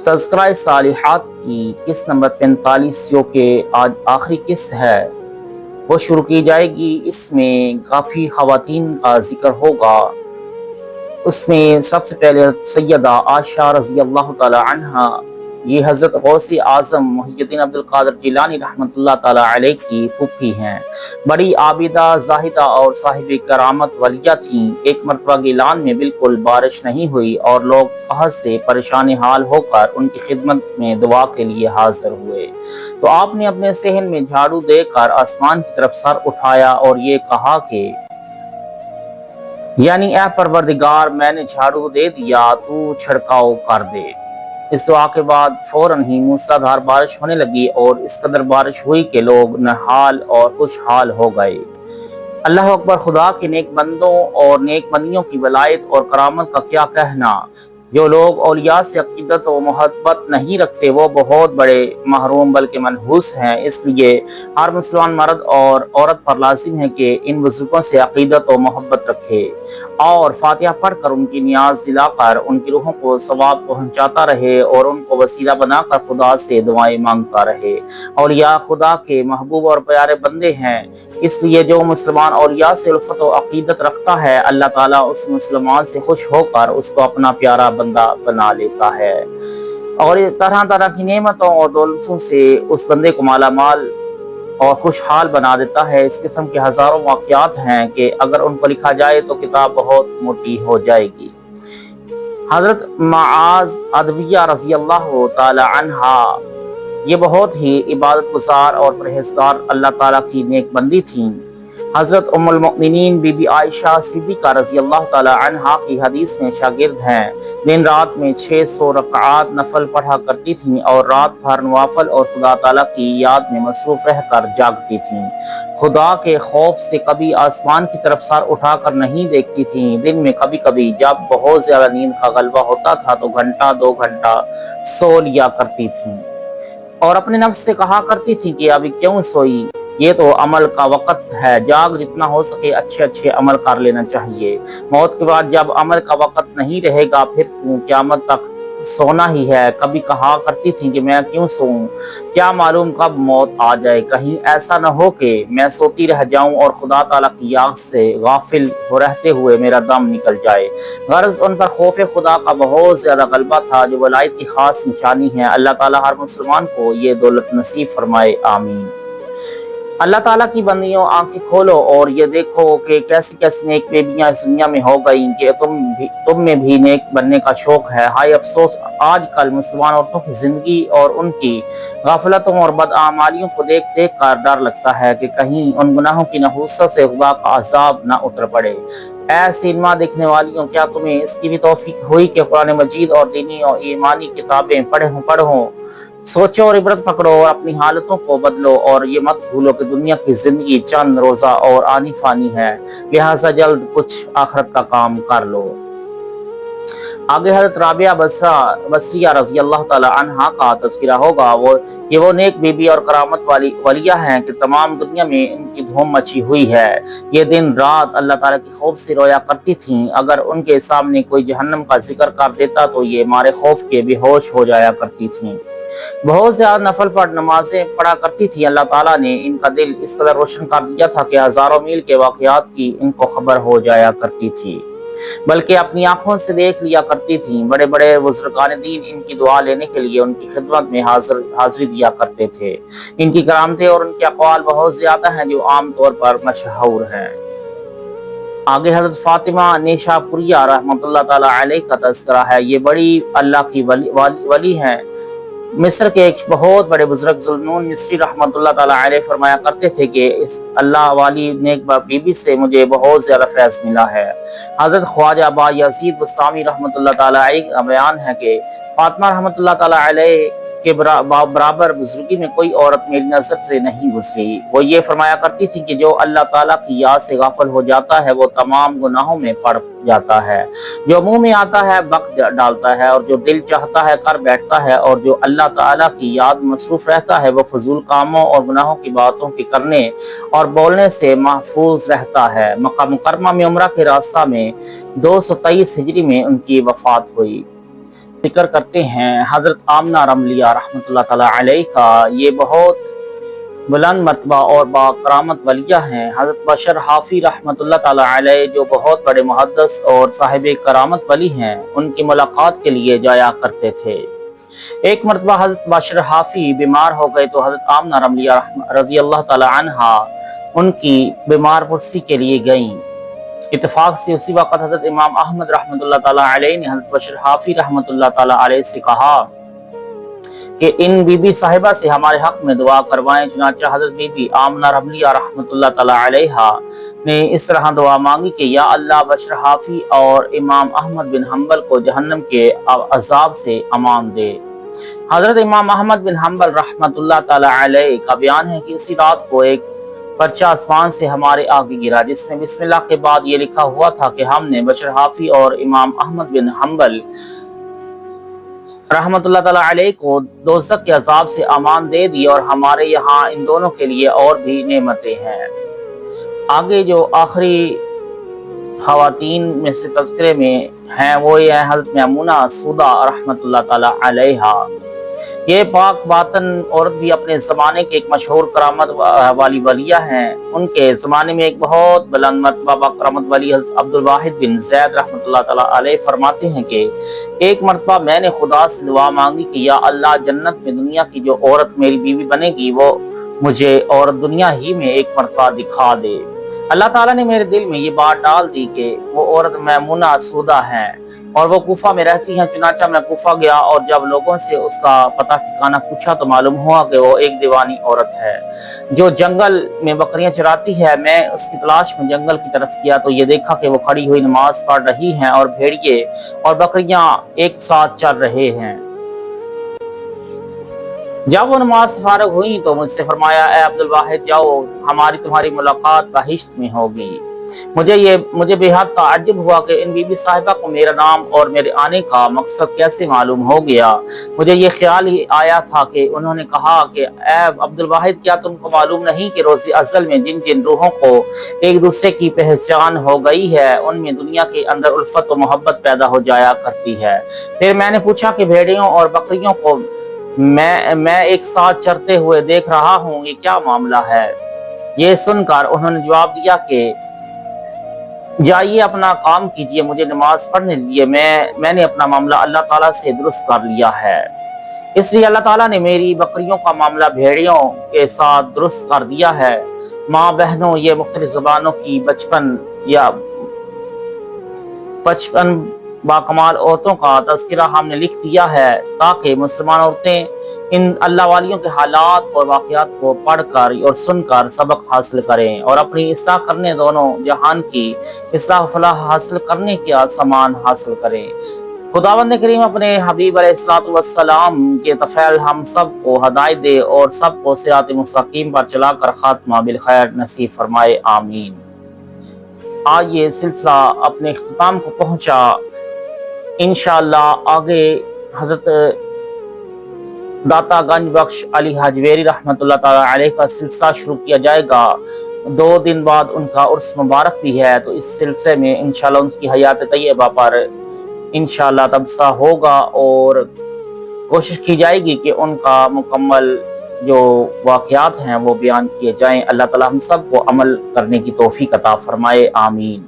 تذکرہ صالحات کی قسط نمبر 45 جو کہ آج آخری قسط ہے وہ شروع کی جائے گی۔ اس میں کافی خواتین کا ذکر ہوگا۔ اس میں سب سے پہلے سیدہ عائشہ رضی اللہ تعالی عنہا، یہ حضرت غوث اعظم محی الدین عبد القادر جیلانی رحمۃ اللہ تعالی علیہ کی پھوپھی ہیں۔ بڑی عابدہ، زاہدہ اور صاحب کرامت ولیہ تھیں۔ ایک مرتبہ گیلان میں بالکل بارش نہیں ہوئی اور لوگ قحط سے پریشان حال ہو کر ان کی خدمت میں دعا کے لیے حاضر ہوئے تو آپ نے اپنے صحن میں جھاڑو دے کر آسمان کی طرف سر اٹھایا اور یہ کہا کہ یعنی اے پروردگار، میں نے جھاڑو دے دیا، تو چھڑکاؤ کر دے۔ اس دعا کے بعد فوراً ہی موسلادھار بارش ہونے لگی اور اس قدر بارش ہوئی کہ لوگ نہال اور خوشحال ہو گئے۔ اللہ اکبر! خدا کے نیک بندوں اور نیک بندیوں کی ولایت اور کرامت کا کیا کہنا۔ جو لوگ اولیاء سے عقیدت و محبت نہیں رکھتے وہ بہت بڑے محروم بلکہ منحوس ہیں۔ اس لیے ہر مسلمان مرد اور عورت پر لازم ہے کہ ان بزرگوں سے عقیدت و محبت رکھے اور فاتحہ پڑھ کر ان کی نیاز دلا کر ان کی روحوں کو ثواب پہنچاتا رہے اور ان کو وسیلہ بنا کر خدا سے دعائیں مانگتا رہے۔ اولیاء خدا کے محبوب اور پیارے بندے ہیں، اس لیے جو مسلمان اولیاء سے الفت و عقیدت رکھتا ہے اللہ تعالیٰ اس مسلمان سے خوش ہو کر اس کو اپنا پیارا بندہ بنا لیتا ہے اور طرح طرح کی نعمتوں اور دولتوں سے اس بندے کو مالا مال اور خوشحال بنا دیتا ہے۔ اس قسم کے ہزاروں واقعات ہیں کہ اگر ان کو لکھا جائے تو کتاب بہت موٹی ہو جائے گی۔ حضرت معاذ ادویہ رضی اللہ تعالی عنہا، یہ بہت ہی عبادت گزار اور پرہیزگار اللہ تعالیٰ کی نیک بندی تھیں۔ حضرت ام المؤمنین بی بی عائشہ صدیقہ رضی اللہ تعالی عنہا کی حدیث میں شاگرد ہیں۔ دن رات میں 600 رکعات نفل پڑھا کرتی تھیں اور رات بھر نوافل اور خدا تعالیٰ کی یاد میں مصروف رہ کر جاگتی تھیں۔ خدا کے خوف سے کبھی آسمان کی طرف سر اٹھا کر نہیں دیکھتی تھیں۔ دن میں کبھی کبھی جب بہت زیادہ نیند کا غلبہ ہوتا تھا تو گھنٹہ 2 گھنٹہ سو لیا کرتی تھیں اور اپنے نفس سے کہا کرتی تھیں کہ ابھی کیوں سوئی، یہ تو عمل کا وقت ہے، جاگ جتنا ہو سکے اچھے عمل کر لینا چاہیے۔ موت کے بعد جب عمل کا وقت نہیں رہے گا پھر قیامت تک سونا ہی ہے۔ کبھی کہا کرتی تھیں کہ میں کیوں سوؤں، کیا معلوم کب موت آ جائے، کہیں ایسا نہ ہو کہ میں سوتی رہ جاؤں اور خدا تعالیٰ کی یاد سے غافل ہو رہتے ہوئے میرا دم نکل جائے۔ غرض ان پر خوف خدا کا بہت زیادہ غلبہ تھا جو ولایت کی خاص نشانی ہے۔ اللہ تعالیٰ ہر مسلمان کو یہ دولت نصیب فرمائے، آمین۔ اللہ تعالیٰ کی بندیوں، آنکھیں کھولو اور یہ دیکھو کہ کیسی کیسی نیک بیبیاں اس دنیا میں ہو گئیں کہ تم میں بھی نیک بننے کا شوق ہے۔ ہائے افسوس، آج کل مسلمان عورتوں کی زندگی اور ان کی غفلتوں اور بدعمالیوں کو دیکھ کر ڈر لگتا ہے کہ کہیں ان گناہوں کی نحوست سے خدا کا عذاب نہ اتر پڑے۔ اے سینما دیکھنے والیوں، کیا تمہیں اس کی بھی توفیق ہوئی کہ قرآن مجید اور دینی اور ایمانی کتابیں پڑھو، سوچو اور عبرت پکڑو اور اپنی حالتوں کو بدلو اور یہ مت بھولو کہ دنیا کی زندگی چند روزہ اور آنی فانی ہے، لہٰذا جلد کچھ آخرت کا کام کر لو۔ آگے حضرت رابعہ بصریہ رضی اللہ تعالی عنہا کا تذکرہ ہوگا۔ یہ وہ نیک بی بی اور کرامت والی ولیہ ہیں کہ تمام دنیا میں ان کی دھوم مچی ہوئی ہے۔ یہ دن رات اللہ تعالیٰ کی خوف سے رویا کرتی تھیں۔ اگر ان کے سامنے کوئی جہنم کا ذکر کر دیتا تو یہ مارے خوف کے بے ہوش ہو جایا کرتی تھیں۔ بہت زیادہ نفل پر نمازیں پڑھا کرتی تھی۔ اللہ تعالیٰ نے ان کا دل اس قدر روشن کر دیا تھا کہ ہزاروں میل کے واقعات کی ان کو خبر ہو جایا کرتی تھی، بلکہ اپنی آنکھوں سے دیکھ لیا کرتی تھیں۔ بڑے بڑے بزرگان دین ان کی دعا لینے کے لیے ان کی خدمت میں حاضری دیا کرتے تھے۔ ان کی کرامتیں اور ان کے اقوال بہت زیادہ ہیں جو عام طور پر مشہور ہیں۔ آگے حضرت فاطمہ نیشاپوریہ رحمۃ اللہ تعالی علیہ کا تذکرہ ہے۔ یہ بڑی اللہ کی ولی ہیں۔ مصر کے ایک بہت بڑے بزرگ ذوالنون مصری رحمۃ اللہ تعالی علیہ فرمایا کرتے تھے کہ اس اللہ والی نیک بی بی سے مجھے بہت زیادہ فیض ملا ہے۔ حضرت خواجہ با یزید بستامی رحمۃ اللہ تعالی علیہ کا بیان ہے کہ فاطمہ رحمۃ اللہ تعالی علیہ کے برابر بزرگی میں کوئی عورت میری نظر سے نہیں گزری۔ وہ یہ فرمایا کرتی تھی کہ جو اللہ تعالیٰ کی یاد سے غافل ہو جاتا ہے وہ تمام گناہوں میں پڑ جاتا ہے، جو منہ میں آتا ہے بک ڈالتا ہے اور جو دل چاہتا ہے کر بیٹھتا ہے، اور جو اللہ تعالیٰ کی یاد میں مصروف رہتا ہے وہ فضول کاموں اور گناہوں کی باتوں کے کرنے اور بولنے سے محفوظ رہتا ہے۔ مکہ مکرمہ میں عمرہ کے راستہ میں 223 ہجری میں ان کی وفات ہوئی۔ ذکر کرتے ہیں حضرت آمنہ رملیہ رحمۃ اللہ تعالی علیہ کا، یہ بہت بلند مرتبہ اور باکرامت ولیہ ہیں۔ حضرت بشر حافی رحمۃ اللہ تعالی علیہ جو بہت بڑے محدث اور صاحب کرامت ولی ہیں، ان کی ملاقات کے لیے جایا کرتے تھے۔ ایک مرتبہ حضرت بشر حافی بیمار ہو گئے تو حضرت آمنہ رملیہ رضی اللہ تعالی عنہا ان کی بیمار پرسی کے لیے گئیں۔ اتفاق سے اسی وقت حضرت امام احمد رحمۃ اللہ تعالی علیہ نے حضرت بشر حافی رحمۃ اللہ تعالی علیہ سے کہا کہ ان بی بی صاحبہ سے ہمارے حق میں دعا کروائیں۔ چنانچہ حضرت بی بی آمنہ رملیہ رحمۃ اللہ تعالی علیہ نے اس طرح دعا مانگی کہ یا اللہ بشر حافی اور امام احمد بن حنبل کو جہنم کے عذاب سے امان دے۔ حضرت امام احمد بن حنبل رحمۃ اللہ تعالی علیہ کا بیان ہے کہ اسی رات کو ایک پرچہ آسمان سے ہمارے آگے گرا، جس میں بسم اللہ کے بعد یہ لکھا ہوا تھا کہ ہم نے بشر حافی اور امام احمد بن حنبل رحمت اللہ تعالی علیہ کو دوزخ کے عذاب سے امان دے دی، اور ہمارے یہاں ان دونوں کے لیے اور بھی نعمتیں ہیں۔ آگے جو آخری خواتین میں سے تذکرے میں ہیں وہ یہ حضرت میمونہ سودا رحمت اللہ تعالی علیہ۔ یہ پاک باطن عورت بھی اپنے زمانے کے ایک مشہور کرامت والی ولیہ ہیں۔ ان کے زمانے میں ایک بہت بلند مرتبہ کرامت ولی حضرت عبد الواحد بن زید رحمۃ اللہ تعالی علیہ فرماتے ہیں کہ ایک مرتبہ میں نے خدا سے دعا مانگی کہ یا اللہ جنت میں دنیا کی جو عورت میری بیوی بنے گی وہ مجھے عورت دنیا ہی میں ایک مرتبہ دکھا دے۔ اللہ تعالیٰ نے میرے دل میں یہ بات ڈال دی کہ وہ عورت میمونہ سودا ہے اور وہ کوفہ میں رہتی ہیں۔ چنانچہ میں کوفہ گیا اور جب لوگوں سے اس کا پتہ ٹھکانہ پوچھا تو معلوم ہوا کہ وہ ایک دیوانی عورت ہے جو جنگل میں بکریاں چراتی ہے۔ میں اس کی تلاش میں جنگل کی طرف کیا تو یہ دیکھا کہ وہ کھڑی ہوئی نماز پڑھ رہی ہیں اور بھیڑیے اور بکریاں ایک ساتھ چر رہے ہیں۔ جب وہ نماز سے فارغ ہوئی تو مجھ سے فرمایا اے عبد الواحد جاؤ، ہماری تمہاری ملاقات بہشت میں ہوگی۔ مجھے بے حد تعجب ہوا کہ ان بی بی صاحبہ کو میرا نام اور میرے آنے کا مقصد کیسے معلوم ہو گیا۔ مجھے یہ خیال ہی آیا تھا کہ انہوں نے کہا کہ اے عبد الواحد کیا تم کو معلوم نہیں کہ روز ازل میں جن جن روحوں کو ایک دوسرے کی پہچان ہو گئی ہے ان میں دنیا کے اندر الفت و محبت پیدا ہو جایا کرتی ہے۔ پھر میں نے پوچھا کہ بھیڑیوں اور بکریوں کو میں ایک ساتھ چرتے ہوئے دیکھ رہا ہوں، یہ کیا معاملہ ہے؟ یہ سن کر انہوں نے جواب دیا کہ جائیے اپنا کام کیجئے، مجھے نماز پڑھنے دیجیے، میں نے اپنا معاملہ اللہ تعالیٰ سے درست کر لیا ہے۔ اس لیے اللہ تعالیٰ نے میری بکریوں کا معاملہ بھیڑیوں کے ساتھ درست کر دیا ہے۔ ماں بہنوں، یہ مختلف زبانوں کی بچپن باکمال عورتوں کا تذکرہ ہم نے لکھ دیا ہے تاکہ مسلمان عورتیں ان اللہ والیوں کے حالات اور واقعات کو پڑھ کر اور سن کر سبق حاصل کریں اور اپنی اصلاح کرنے دونوں جہان کی اصلاح و فلاح حاصل کرنے کا سامان حاصل کریں۔ خداوند کریم اپنے حبیب علیہ الصلوۃ والسلام کے طفیل ہم سب کو ہدایت دے اور سب کو صراط مستقیم پر چلا کر خاتمہ بالخیر نصیب فرمائے، آمین۔ آج یہ سلسلہ اپنے اختتام کو پہنچا۔ انشاءاللہ آگے حضرت داتا گنج بخش علی حجویری رحمۃ اللہ تعالی علیہ کا سلسلہ شروع کیا جائے گا۔ 2 دن بعد ان کا عرس مبارک بھی ہے، تو اس سلسلے میں انشاءاللہ ان کی حیات طیبہ پر انشاءاللہ تبصرہ ہوگا اور کوشش کی جائے گی کہ ان کا مکمل جو واقعات ہیں وہ بیان کیے جائیں۔ اللہ تعالی ہم سب کو عمل کرنے کی توفیق عطا فرمائے، آمین۔